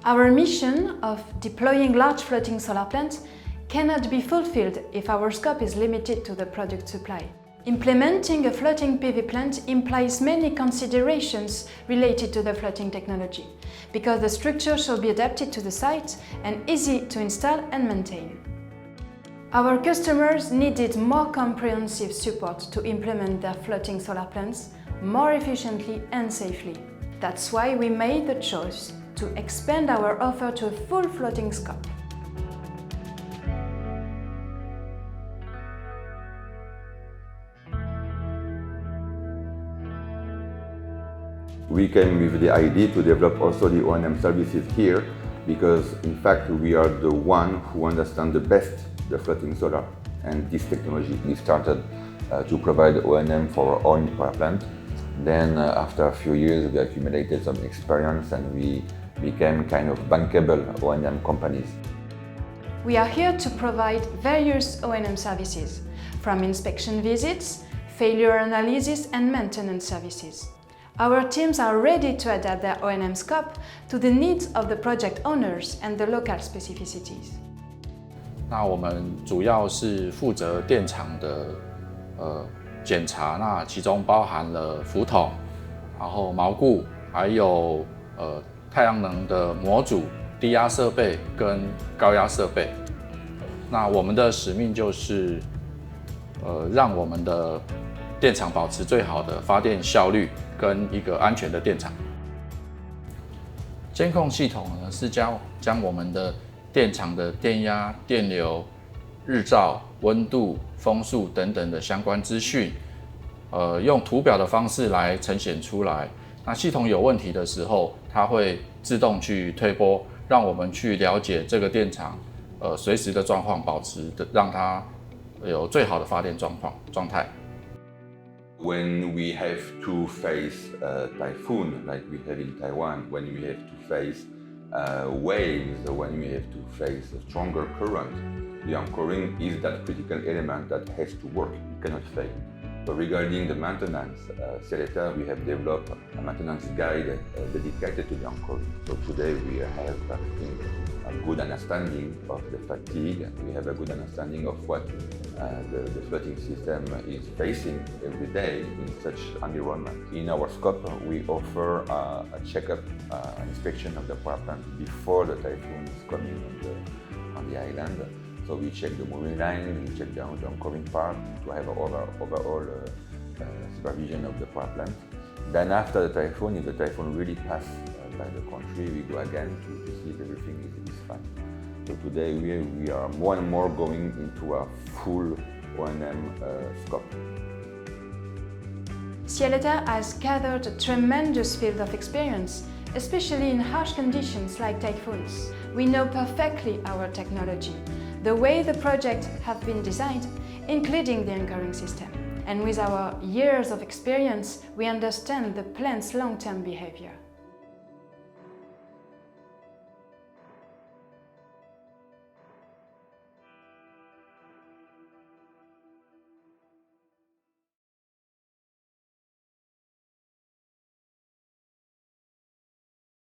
Our mission of deploying large floating solar plants cannot be fulfilled if our scope is limited to the product supply. Implementing a floating PV plant implies many considerations related to the floating technology, because the structure shall be adapted to the site and easy to install and maintain. Our customers needed more comprehensive support to implement their floating solar plants more efficiently and safely. That's why we made the choice to expand our offer to a full floating scope. We came with the idea to develop also the O&M services here because in fact we are the one who understand the best the floating solar and this technology. We started to provide O&M for our own power plant. Then after a few years we accumulated some experience and we became kind of bankable O&M companies. We are here to provide various O&M services, from inspection visits, failure analysis and maintenance services. Our teams are ready to adapt their O&M scope to the needs of the project owners and the local specificities. 那我们主要是负责电厂的检查，那其中包含了浮筒，然后锚固，还有太阳能的模组、低压设备跟高压设备。那我们的使命就是让我们的电厂保持最好的发电效率跟一个安全的电厂。监控系统呢是将我们的电厂的电压、电流、日照、温度、风速等等的相关资讯，用图表的方式来呈现出来。那系统有问题的时候，它会自动去推播，让我们去了解这个电厂随时的状况，保持的让它有最好的发电状态。When we have to face a typhoon like we have in Taiwan, when we have to face waves, when we have to face a stronger current, the anchoring is that critical element that has to work, it cannot fail. But regarding the maintenance, Ciel Terre, we have developed a maintenance guide dedicated to the anchoring. So today we have a good understanding of the fatigue, we have a good understanding of what the floating system is facing every day in such environment. In our scope, we offer a checkup, an inspection of the power plant before the typhoon is coming on the island. So we check the moving line, we check the anchoring part to have overall supervision of the power plant. Then after the typhoon, if the typhoon really passes by the country, we go again to see if everything is fine. So today we are more and more going into a full O&M scope. Ciel Terre has gathered a tremendous field of experience, especially in harsh conditions like typhoons. We know perfectly our technology, the way the projects have been designed, including the anchoring system. And with our years of experience, we understand the plant's long-term behavior.